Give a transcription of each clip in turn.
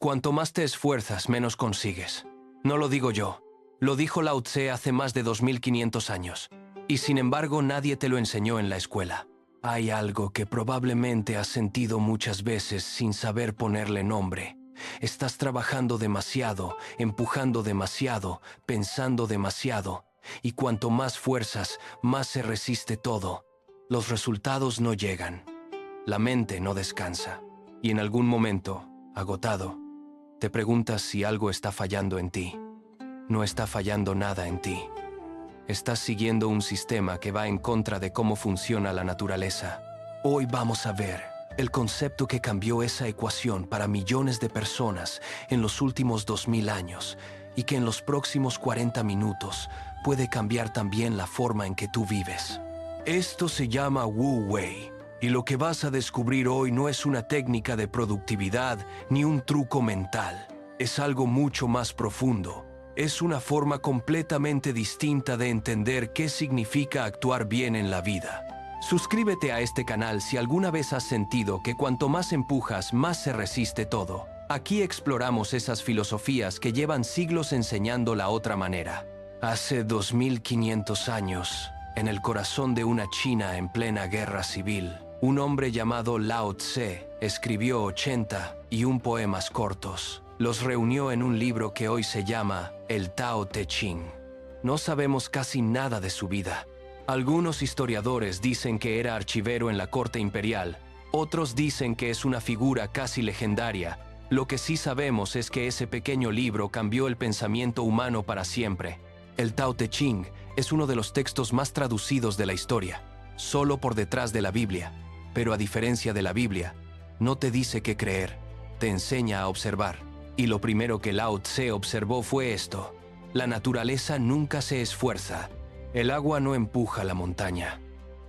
cuanto más te esfuerzas, menos consigues. No lo digo yo. Lo dijo Lao Tse hace más de 2500 años. Y sin embargo, nadie te lo enseñó en la escuela. Hay algo que probablemente has sentido muchas veces sin saber ponerle nombre. Estás trabajando demasiado, empujando demasiado, pensando demasiado. Y cuanto más fuerzas, más se resiste todo. Los resultados no llegan. La mente no descansa. Y en algún momento, agotado, te preguntas si algo está fallando en ti. No está fallando nada en ti. Estás siguiendo un sistema que va en contra de cómo funciona la naturaleza. Hoy vamos a ver el concepto que cambió esa ecuación para millones de personas en los últimos 2000 años y que en los próximos 40 minutos puede cambiar también la forma en que tú vives. Esto se llama Wu Wei, y lo que vas a descubrir hoy no es una técnica de productividad ni un truco mental. Es algo mucho más profundo. Es una forma completamente distinta de entender qué significa actuar bien en la vida. Suscríbete a este canal si alguna vez has sentido que cuanto más empujas, más se resiste todo. Aquí exploramos esas filosofías que llevan siglos enseñando la otra manera. Hace 2500 años, en el corazón de una China en plena guerra civil, un hombre llamado Lao Tse escribió 81 poemas cortos. Los reunió en un libro que hoy se llama el Tao Te Ching. No sabemos casi nada de su vida. Algunos historiadores dicen que era archivero en la corte imperial. Otros dicen que es una figura casi legendaria. Lo que sí sabemos es que ese pequeño libro cambió el pensamiento humano para siempre. El Tao Te Ching es uno de los textos más traducidos de la historia, solo por detrás de la Biblia. Pero a diferencia de la Biblia, no te dice qué creer, te enseña a observar. Y lo primero que Lao Tse observó fue esto: la naturaleza nunca se esfuerza. El agua no empuja la montaña,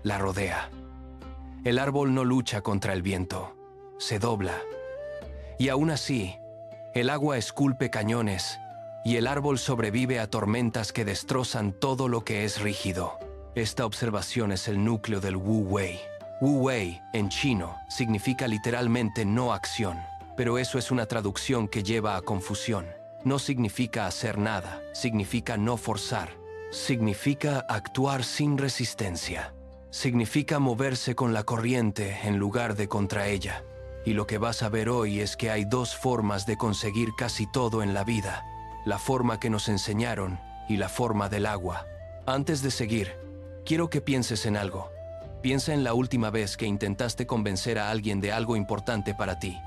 la rodea. El árbol no lucha contra el viento, se dobla. Y aún así, el agua esculpe cañones y el árbol sobrevive a tormentas que destrozan todo lo que es rígido. Esta observación es el núcleo del Wu Wei. Wu Wei, en chino, significa literalmente no acción. Pero eso es una traducción que lleva a confusión. No significa hacer nada, significa no forzar. Significa actuar sin resistencia. Significa moverse con la corriente en lugar de contra ella. Y lo que vas a ver hoy es que hay dos formas de conseguir casi todo en la vida: la forma que nos enseñaron y la forma del agua. Antes de seguir, quiero que pienses en algo. Piensa en la última vez que intentaste convencer a alguien de algo importante para ti.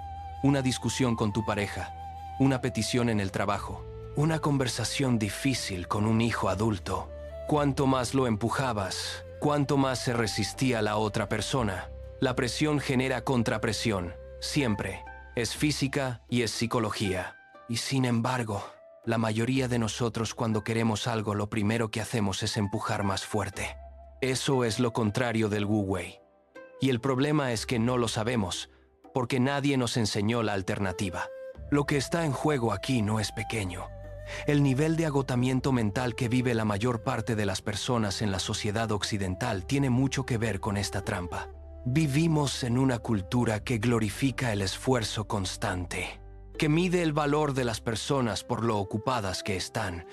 Una discusión con tu pareja, una petición en el trabajo, una conversación difícil con un hijo adulto. Cuanto más lo empujabas, cuanto más se resistía la otra persona. La presión genera contrapresión, siempre. Es física y es psicología. Y sin embargo, la mayoría de nosotros cuando queremos algo, lo primero que hacemos es empujar más fuerte. Eso es lo contrario del Wu Wei. Y el problema es que no lo sabemos, porque nadie nos enseñó la alternativa. Lo que está en juego aquí no es pequeño. El nivel de agotamiento mental que vive la mayor parte de las personas en la sociedad occidental tiene mucho que ver con esta trampa. Vivimos en una cultura que glorifica el esfuerzo constante, que mide el valor de las personas por lo ocupadas que están,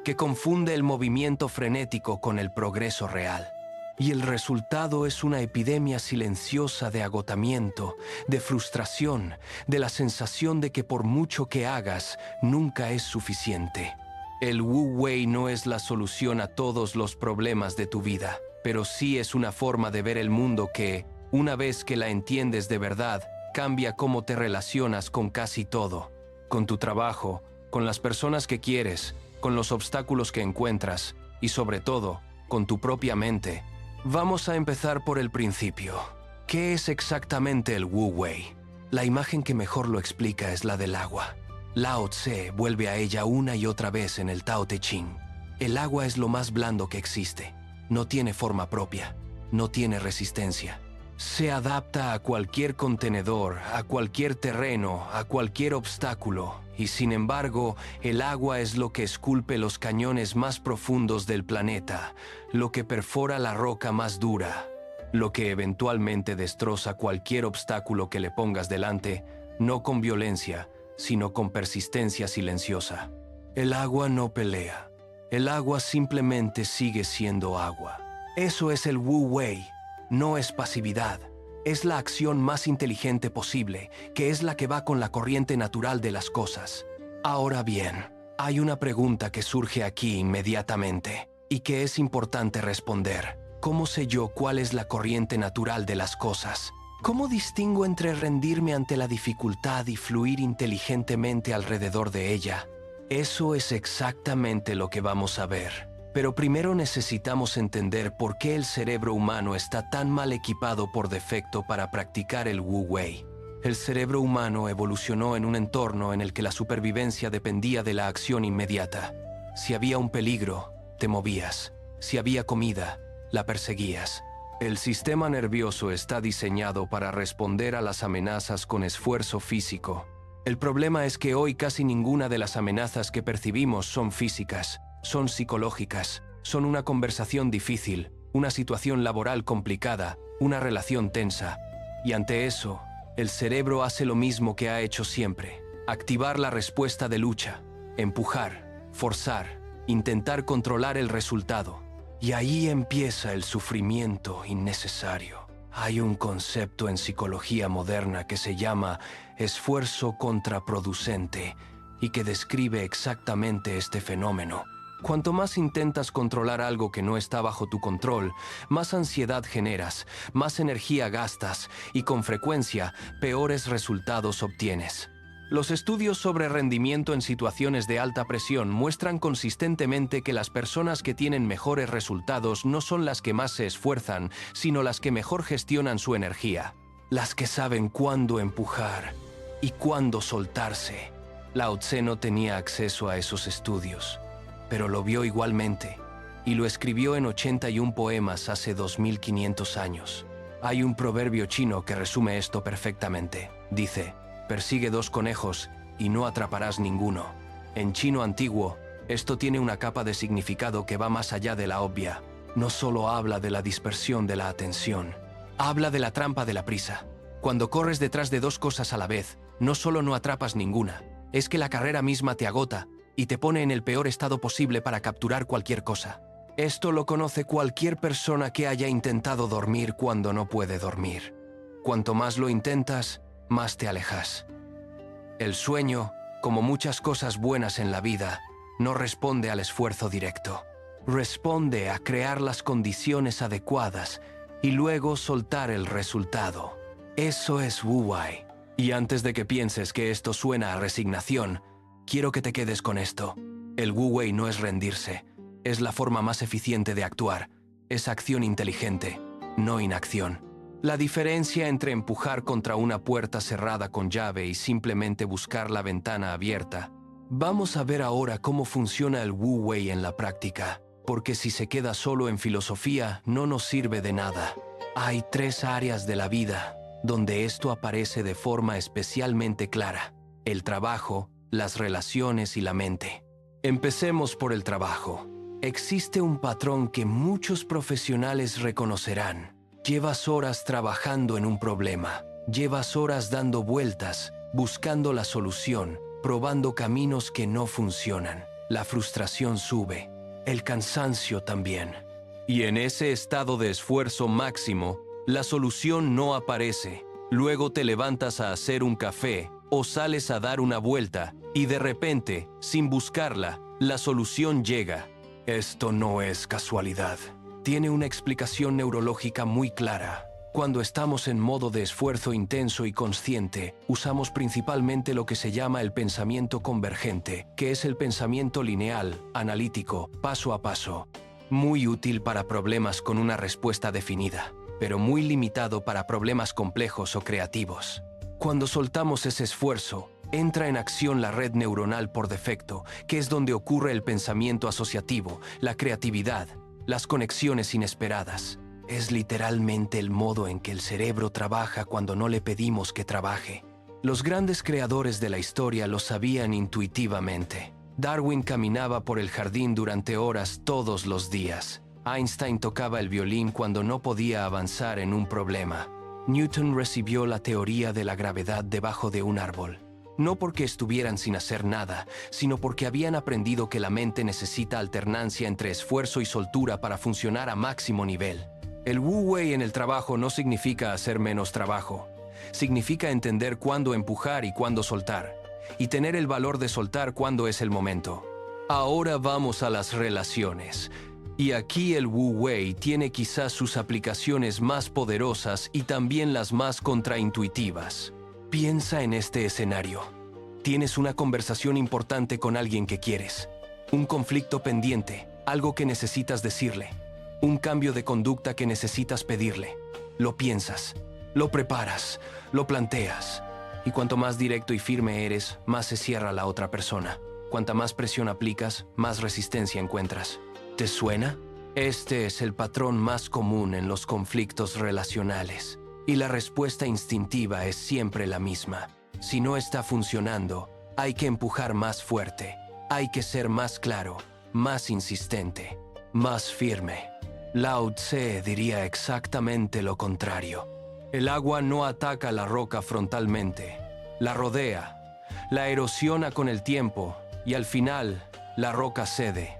que confunde el movimiento frenético con el progreso real. Y el resultado es una epidemia silenciosa de agotamiento, de frustración, de la sensación de que por mucho que hagas, nunca es suficiente. El Wu Wei no es la solución a todos los problemas de tu vida, pero sí es una forma de ver el mundo que, una vez que la entiendes de verdad, cambia cómo te relacionas con casi todo. Con tu trabajo, con las personas que quieres, con los obstáculos que encuentras y sobre todo, con tu propia mente. Vamos a empezar por el principio. ¿Qué es exactamente el Wu Wei? La imagen que mejor lo explica es la del agua. Lao Tse vuelve a ella una y otra vez en el Tao Te Ching. El agua es lo más blando que existe. No tiene forma propia, no tiene resistencia. Se adapta a cualquier contenedor, a cualquier terreno, a cualquier obstáculo. Y sin embargo, el agua es lo que esculpe los cañones más profundos del planeta, lo que perfora la roca más dura, lo que eventualmente destroza cualquier obstáculo que le pongas delante, no con violencia, sino con persistencia silenciosa. El agua no pelea. El agua simplemente sigue siendo agua. Eso es el Wu Wei. No es pasividad. Es la acción más inteligente posible, que es la que va con la corriente natural de las cosas. Ahora bien, hay una pregunta que surge aquí inmediatamente y que es importante responder. ¿Cómo sé yo cuál es la corriente natural de las cosas? ¿Cómo distingo entre rendirme ante la dificultad y fluir inteligentemente alrededor de ella? Eso es exactamente lo que vamos a ver. Pero primero necesitamos entender por qué el cerebro humano está tan mal equipado por defecto para practicar el Wu Wei. El cerebro humano evolucionó en un entorno en el que la supervivencia dependía de la acción inmediata. Si había un peligro, te movías. Si había comida, la perseguías. El sistema nervioso está diseñado para responder a las amenazas con esfuerzo físico. El problema es que hoy casi ninguna de las amenazas que percibimos son físicas, son psicológicas, son una conversación difícil, una situación laboral complicada, una relación tensa. Y ante eso, el cerebro hace lo mismo que ha hecho siempre: activar la respuesta de lucha, empujar, forzar, intentar controlar el resultado. Y ahí empieza el sufrimiento innecesario. Hay un concepto en psicología moderna que se llama esfuerzo contraproducente y que describe exactamente este fenómeno. Cuanto más intentas controlar algo que no está bajo tu control, más ansiedad generas, más energía gastas y con frecuencia peores resultados obtienes. Los estudios sobre rendimiento en situaciones de alta presión muestran consistentemente que las personas que tienen mejores resultados no son las que más se esfuerzan, sino las que mejor gestionan su energía, las que saben cuándo empujar y cuándo soltarse. Lao Tse no tenía acceso a esos estudios, pero lo vio igualmente y lo escribió en 81 poemas hace 2500 años. Hay un proverbio chino que resume esto perfectamente. Dice: persigue 2 conejos y no atraparás ninguno. En chino antiguo, esto tiene una capa de significado que va más allá de la obvia. No solo habla de la dispersión de la atención, habla de la trampa de la prisa. Cuando corres detrás de 2 cosas a la vez, no solo no atrapas ninguna, es que la carrera misma te agota y te pone en el peor estado posible para capturar cualquier cosa. Esto lo conoce cualquier persona que haya intentado dormir cuando no puede dormir. Cuanto más lo intentas, más te alejas. El sueño, como muchas cosas buenas en la vida, no responde al esfuerzo directo. Responde a crear las condiciones adecuadas y luego soltar el resultado. Eso es Wu Wei. Y antes de que pienses que esto suena a resignación, quiero que te quedes con esto. El Wu Wei no es rendirse, es la forma más eficiente de actuar. Es acción inteligente, no inacción. La diferencia entre empujar contra una puerta cerrada con llave y simplemente buscar la ventana abierta. Vamos a ver ahora cómo funciona el Wu Wei en la práctica, porque si se queda solo en filosofía, no nos sirve de nada. Hay 3 áreas de la vida donde esto aparece de forma especialmente clara: el trabajo, las relaciones y la mente. Empecemos por el trabajo. Existe un patrón que muchos profesionales reconocerán. Llevas horas trabajando en un problema, llevas horas dando vueltas, buscando la solución, probando caminos que no funcionan. La frustración sube, el cansancio también. Y en ese estado de esfuerzo máximo, la solución no aparece. Luego te levantas a hacer un café o sales a dar una vuelta y de repente, sin buscarla, la solución llega. Esto no es casualidad. Tiene una explicación neurológica muy clara. Cuando estamos en modo de esfuerzo intenso y consciente, usamos principalmente lo que se llama el pensamiento convergente, que es el pensamiento lineal, analítico, paso a paso. Muy útil para problemas con una respuesta definida, pero muy limitado para problemas complejos o creativos. Cuando soltamos ese esfuerzo, entra en acción la red neuronal por defecto, que es donde ocurre el pensamiento asociativo, la creatividad, las conexiones inesperadas. Es literalmente el modo en que el cerebro trabaja cuando no le pedimos que trabaje. Los grandes creadores de la historia lo sabían intuitivamente. Darwin caminaba por el jardín durante horas todos los días. Einstein tocaba el violín cuando no podía avanzar en un problema. Newton recibió la teoría de la gravedad debajo de un árbol. no porque estuvieran sin hacer nada, sino porque habían aprendido que la mente necesita alternancia entre esfuerzo y soltura para funcionar a máximo nivel. El Wu Wei en el trabajo no significa hacer menos trabajo. Significa entender cuándo empujar y cuándo soltar, y tener el valor de soltar cuando es el momento. Ahora vamos a las relaciones. Y aquí el Wu Wei tiene quizás sus aplicaciones más poderosas y también las más contraintuitivas. Piensa en este escenario. Tienes una conversación importante con alguien que quieres. Un conflicto pendiente, algo que necesitas decirle. Un cambio de conducta que necesitas pedirle. Lo piensas, lo preparas, lo planteas. Y cuanto más directo y firme eres, más se cierra la otra persona. Cuanta más presión aplicas, más resistencia encuentras. ¿Te suena? Este es el patrón más común en los conflictos relacionales. Y la respuesta instintiva es siempre la misma. Si no está funcionando, hay que empujar más fuerte. Hay que ser más claro, más insistente, más firme. Lao Tse diría exactamente lo contrario. El agua no ataca la roca frontalmente, la rodea, la erosiona con el tiempo y al final la roca cede.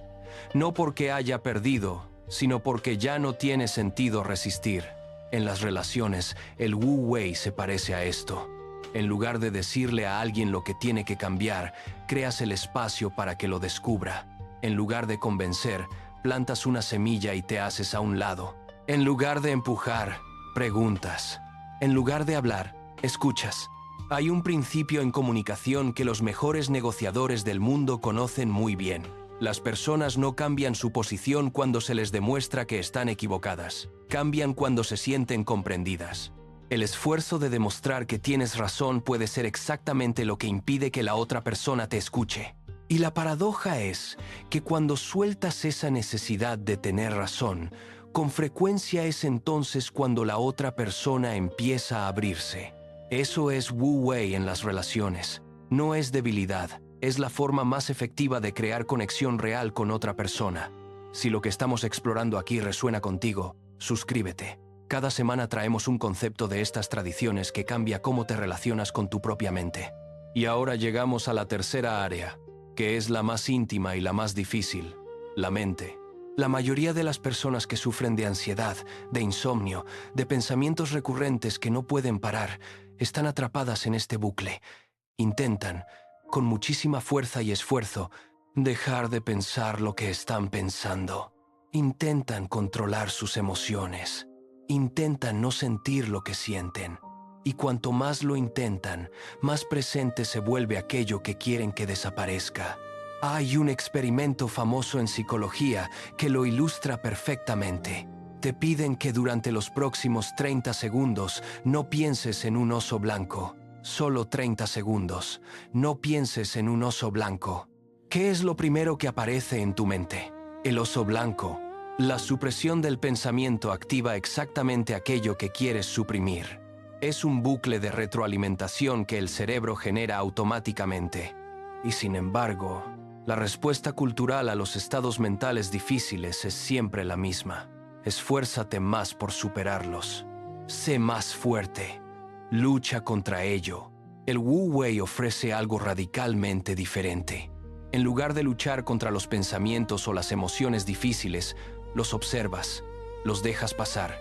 No porque haya perdido, sino porque ya no tiene sentido resistir. En las relaciones, el Wu Wei se parece a esto. En lugar de decirle a alguien lo que tiene que cambiar, creas el espacio para que lo descubra. En lugar de convencer, plantas una semilla y te haces a un lado. En lugar de empujar, preguntas. En lugar de hablar, escuchas. Hay un principio en comunicación que los mejores negociadores del mundo conocen muy bien. Las personas no cambian su posición cuando se les demuestra que están equivocadas. Cambian cuando se sienten comprendidas. El esfuerzo de demostrar que tienes razón puede ser exactamente lo que impide que la otra persona te escuche. Y la paradoja es que cuando sueltas esa necesidad de tener razón, con frecuencia es entonces cuando la otra persona empieza a abrirse. Eso es Wu Wei en las relaciones. No es debilidad. Es la forma más efectiva de crear conexión real con otra persona. Si lo que estamos explorando aquí resuena contigo, suscríbete. Cada semana traemos un concepto de estas tradiciones que cambia cómo te relacionas con tu propia mente. Y ahora llegamos a la tercera área, que es la más íntima y la más difícil, la mente. La mayoría de las personas que sufren de ansiedad, de insomnio, de pensamientos recurrentes que no pueden parar, están atrapadas en este bucle. Intentan, con muchísima fuerza y esfuerzo, dejar de pensar lo que están pensando. Intentan controlar sus emociones. Intentan no sentir lo que sienten. Y cuanto más lo intentan, más presente se vuelve aquello que quieren que desaparezca. Hay un experimento famoso en psicología que lo ilustra perfectamente. Te piden que durante los próximos 30 segundos no pienses en un oso blanco. Solo 30 segundos. No pienses en un oso blanco. ¿Qué es lo primero que aparece en tu mente? El oso blanco. La supresión del pensamiento activa exactamente aquello que quieres suprimir. Es un bucle de retroalimentación que el cerebro genera automáticamente. Y sin embargo, la respuesta cultural a los estados mentales difíciles es siempre la misma. Esfuérzate más por superarlos. Sé más fuerte. Lucha contra ello. El Wu Wei ofrece algo radicalmente diferente. En lugar de luchar contra los pensamientos o las emociones difíciles, los observas, los dejas pasar.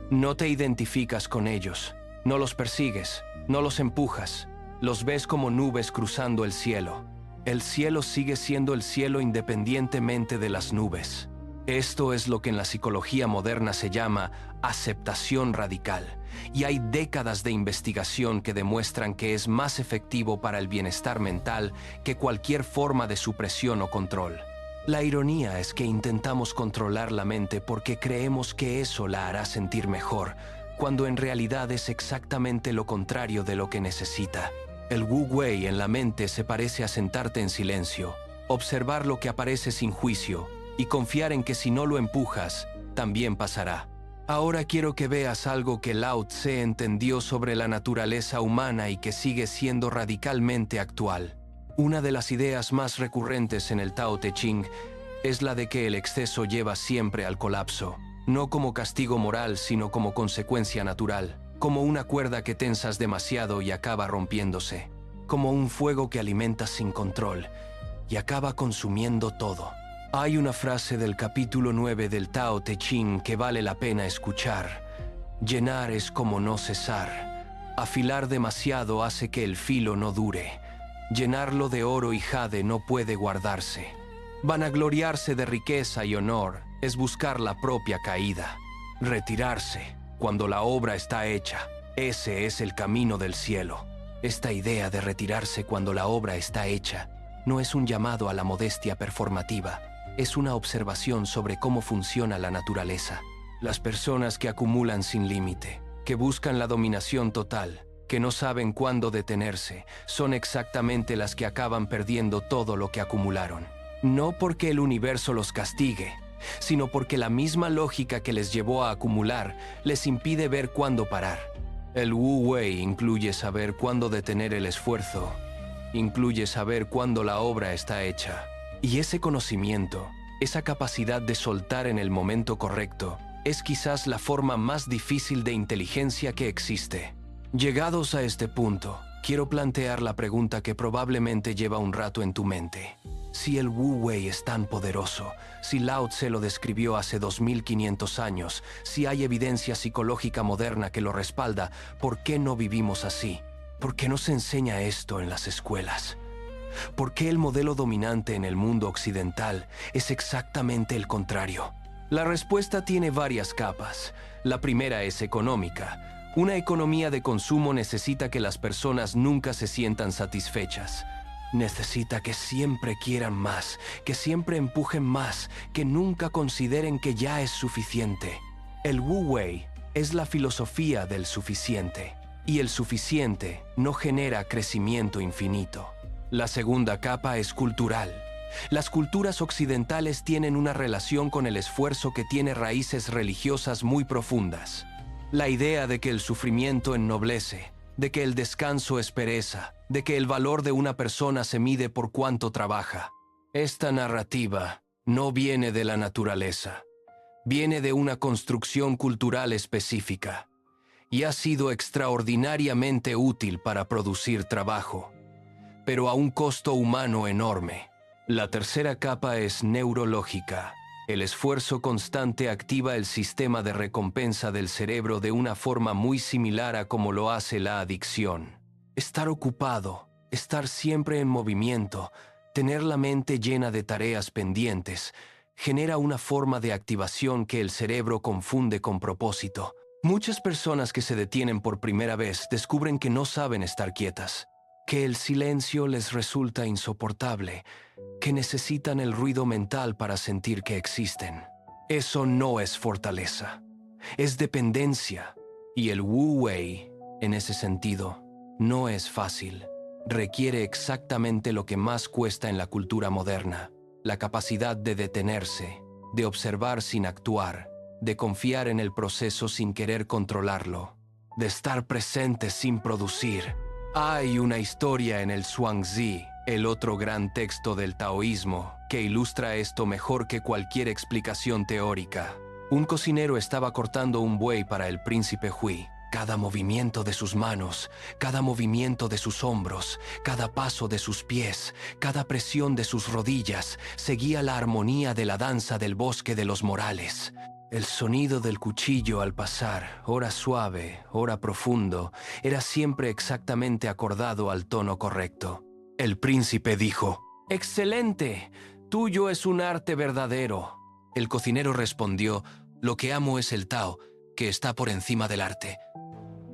No te identificas con ellos, no los persigues, no los empujas. Los ves como nubes cruzando el cielo. El cielo sigue siendo el cielo independientemente de las nubes. Esto es lo que en la psicología moderna se llama aceptación radical, y hay décadas de investigación que demuestran que es más efectivo para el bienestar mental que cualquier forma de supresión o control. La ironía es que intentamos controlar la mente porque creemos que eso la hará sentir mejor, cuando en realidad es exactamente lo contrario de lo que necesita. El Wu Wei en la mente se parece a sentarte en silencio, observar lo que aparece sin juicio, y confiar en que si no lo empujas, también pasará. Ahora quiero que veas algo que Lao Tse entendió sobre la naturaleza humana y que sigue siendo radicalmente actual. Una de las ideas más recurrentes en el Tao Te Ching es la de que el exceso lleva siempre al colapso, no como castigo moral, sino como consecuencia natural, como una cuerda que tensas demasiado y acaba rompiéndose. como un fuego que alimenta sin control y acaba consumiendo todo. Hay una frase del capítulo 9 del Tao Te Ching que vale la pena escuchar. Llenar es como no cesar. Afilar demasiado hace que el filo no dure. Llenarlo de oro y jade no puede guardarse. Vanagloriarse de riqueza y honor es buscar la propia caída. Retirarse cuando la obra está hecha, ese es el camino del cielo. Esta idea de retirarse cuando la obra está hecha no es un llamado a la modestia performativa, es una observación sobre cómo funciona la naturaleza. Las personas que acumulan sin límite, que buscan la dominación total, que no saben cuándo detenerse, son exactamente las que acaban perdiendo todo lo que acumularon. No porque el universo los castigue, sino porque la misma lógica que les llevó a acumular les impide ver cuándo parar. El Wu Wei incluye saber cuándo detener el esfuerzo, incluye saber cuándo la obra está hecha. Y ese conocimiento, esa capacidad de soltar en el momento correcto, es quizás la forma más difícil de inteligencia que existe. Llegados a este punto, quiero plantear la pregunta que probablemente lleva un rato en tu mente. Si el Wu Wei es tan poderoso, si Lao Tse lo describió hace 2500 años, si hay evidencia psicológica moderna que lo respalda, ¿por qué no vivimos así? ¿Por qué no se enseña esto en las escuelas? ¿Por qué el modelo dominante en el mundo occidental es exactamente el contrario? La respuesta tiene varias capas. La primera es económica. Una economía de consumo necesita que las personas nunca se sientan satisfechas. Necesita que siempre quieran más, que siempre empujen más, que nunca consideren que ya es suficiente. El Wu Wei es la filosofía del suficiente, y el suficiente no genera crecimiento infinito. La segunda capa es cultural. Las culturas occidentales tienen una relación con el esfuerzo que tiene raíces religiosas muy profundas. La idea de que el sufrimiento ennoblece, de que el descanso es pereza, de que el valor de una persona se mide por cuánto trabaja. Esta narrativa no viene de la naturaleza, viene de una construcción cultural específica y ha sido extraordinariamente útil para producir trabajo, pero a un costo humano enorme. La tercera capa es neurológica. El esfuerzo constante activa el sistema de recompensa del cerebro de una forma muy similar a como lo hace la adicción. Estar ocupado, estar siempre en movimiento, tener la mente llena de tareas pendientes, genera una forma de activación que el cerebro confunde con propósito. Muchas personas que se detienen por primera vez descubren que no saben estar quietas, que el silencio les resulta insoportable, que necesitan el ruido mental para sentir que existen. Eso no es fortaleza, es dependencia. Y el Wu Wei, en ese sentido, no es fácil. Requiere exactamente lo que más cuesta en la cultura moderna: la capacidad de detenerse, de observar sin actuar, de confiar en el proceso sin querer controlarlo, de estar presente sin producir. Hay una historia en el Zhuangzi, el otro gran texto del taoísmo, que ilustra esto mejor que cualquier explicación teórica. Un cocinero estaba cortando un buey para el príncipe Hui. Cada movimiento de sus manos, cada movimiento de sus hombros, cada paso de sus pies, cada presión de sus rodillas, seguía la armonía de la danza del bosque de los morales. El sonido del cuchillo al pasar, ora suave, ora profundo, era siempre exactamente acordado al tono correcto. El príncipe dijo: «¡Excelente! Tuyo es un arte verdadero». El cocinero respondió: «Lo que amo es el Tao, que está por encima del arte».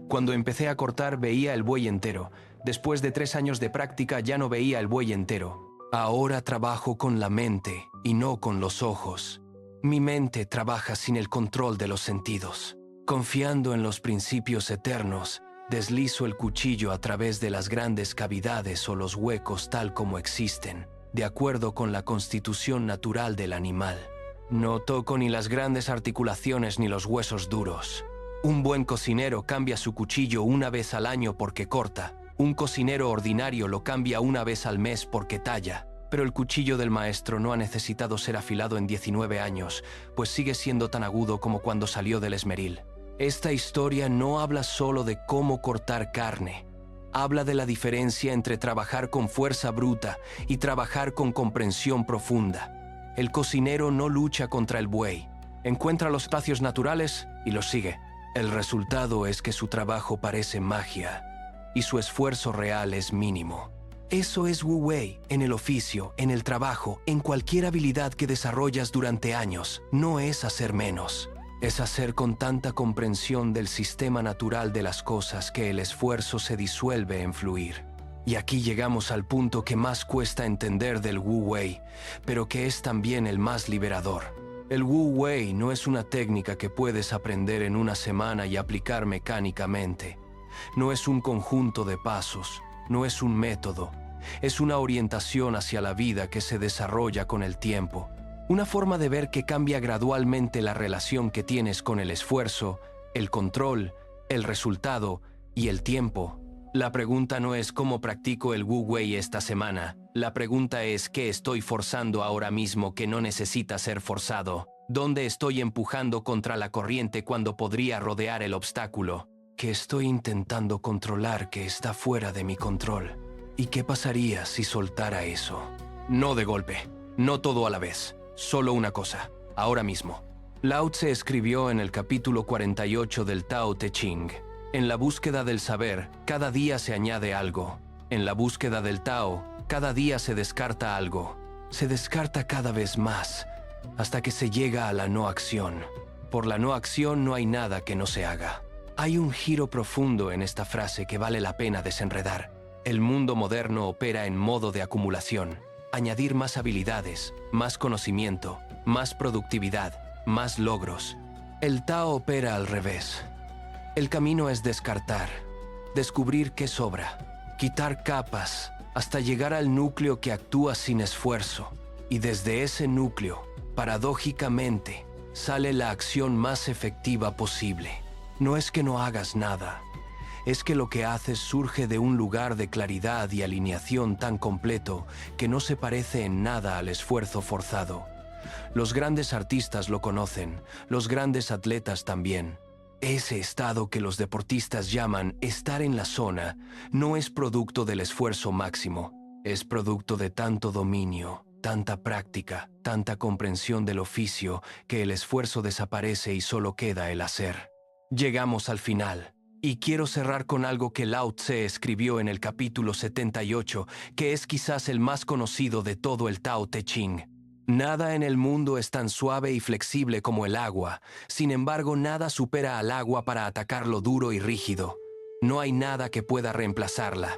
Cuando empecé a cortar veía el buey entero. Después de 3 años de práctica ya no veía el buey entero. Ahora trabajo con la mente y no con los ojos. Mi mente trabaja sin el control de los sentidos. Confiando en los principios eternos, deslizo el cuchillo a través de las grandes cavidades o los huecos tal como existen, de acuerdo con la constitución natural del animal. No toco ni las grandes articulaciones ni los huesos duros. Un buen cocinero cambia su cuchillo una vez al año porque corta. Un cocinero ordinario lo cambia una vez al mes porque talla. Pero el cuchillo del maestro no ha necesitado ser afilado en 19 años, pues sigue siendo tan agudo como cuando salió del esmeril. Esta historia no habla solo de cómo cortar carne. Habla de la diferencia entre trabajar con fuerza bruta y trabajar con comprensión profunda. El cocinero no lucha contra el buey. Encuentra los espacios naturales y los sigue. El resultado es que su trabajo parece magia y su esfuerzo real es mínimo. Eso es Wu Wei en el oficio, en el trabajo, en cualquier habilidad que desarrollas durante años. No es hacer menos. Es hacer con tanta comprensión del sistema natural de las cosas que el esfuerzo se disuelve en fluir. Y aquí llegamos al punto que más cuesta entender del Wu Wei, pero que es también el más liberador. El Wu Wei no es una técnica que puedes aprender en una semana y aplicar mecánicamente. No es un conjunto de pasos, no es un método. Es una orientación hacia la vida que se desarrolla con el tiempo. Una forma de ver que cambia gradualmente la relación que tienes con el esfuerzo, el control, el resultado y el tiempo. La pregunta no es cómo practico el Wu Wei esta semana. La pregunta es qué estoy forzando ahora mismo que no necesita ser forzado. ¿Dónde estoy empujando contra la corriente cuando podría rodear el obstáculo? ¿Qué estoy intentando controlar que está fuera de mi control? ¿Y qué pasaría si soltara eso? No de golpe, no todo a la vez. Solo una cosa, ahora mismo. Lao Tse escribió en el capítulo 48 del Tao Te Ching: en la búsqueda del saber, cada día se añade algo. En la búsqueda del Tao, cada día se descarta algo. Se descarta cada vez más, hasta que se llega a la no acción. Por la no acción no hay nada que no se haga. Hay un giro profundo en esta frase que vale la pena desenredar. El mundo moderno opera en modo de acumulación. Añadir más habilidades, más conocimiento, más productividad, más logros. El Tao opera al revés. El camino es descartar, descubrir qué sobra, quitar capas, hasta llegar al núcleo que actúa sin esfuerzo. Y desde ese núcleo, paradójicamente, sale la acción más efectiva posible. No es que no hagas nada. Es que lo que haces surge de un lugar de claridad y alineación tan completo que no se parece en nada al esfuerzo forzado. Los grandes artistas lo conocen, los grandes atletas también. Ese estado que los deportistas llaman estar en la zona no es producto del esfuerzo máximo, es producto de tanto dominio, tanta práctica, tanta comprensión del oficio que el esfuerzo desaparece y solo queda el hacer. Llegamos al final. Y quiero cerrar con algo que Lao Tse escribió en el capítulo 78, que es quizás el más conocido de todo el Tao Te Ching. Nada en el mundo es tan suave y flexible como el agua. Sin embargo, nada supera al agua para atacar lo duro y rígido. No hay nada que pueda reemplazarla.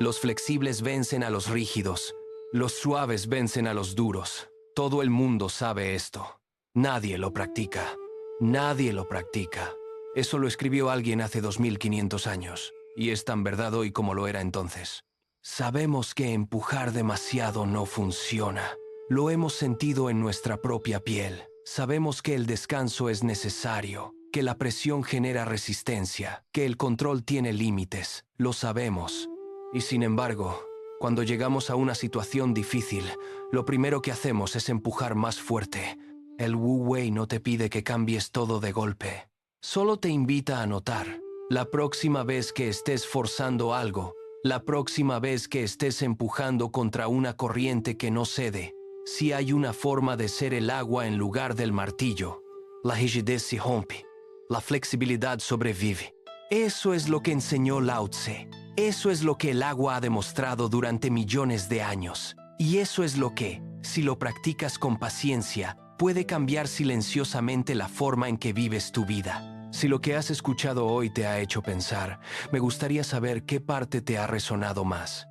Los flexibles vencen a los rígidos. Los suaves vencen a los duros. Todo el mundo sabe esto. Nadie lo practica. Nadie lo practica. Eso lo escribió alguien hace 2500 años, y es tan verdad hoy como lo era entonces. Sabemos que empujar demasiado no funciona. Lo hemos sentido en nuestra propia piel. Sabemos que el descanso es necesario, que la presión genera resistencia, que el control tiene límites. Lo sabemos. Y sin embargo, cuando llegamos a una situación difícil, lo primero que hacemos es empujar más fuerte. El Wu Wei no te pide que cambies todo de golpe. Solo te invita a notar. La próxima vez que estés forzando algo, la próxima vez que estés empujando contra una corriente que no cede, si hay una forma de ser el agua en lugar del martillo. La rigidez se rompe, la flexibilidad sobrevive. Eso es lo que enseñó Lao Tse. Eso es lo que el agua ha demostrado durante millones de años. Y eso es lo que, si lo practicas con paciencia, puede cambiar silenciosamente la forma en que vives tu vida. Si lo que has escuchado hoy te ha hecho pensar, me gustaría saber qué parte te ha resonado más.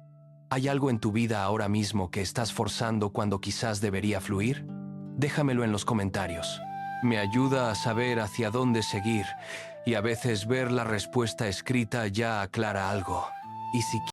¿Hay algo en tu vida ahora mismo que estás forzando cuando quizás debería fluir? Déjamelo en los comentarios. Me ayuda a saber hacia dónde seguir y a veces ver la respuesta escrita ya aclara algo. Y si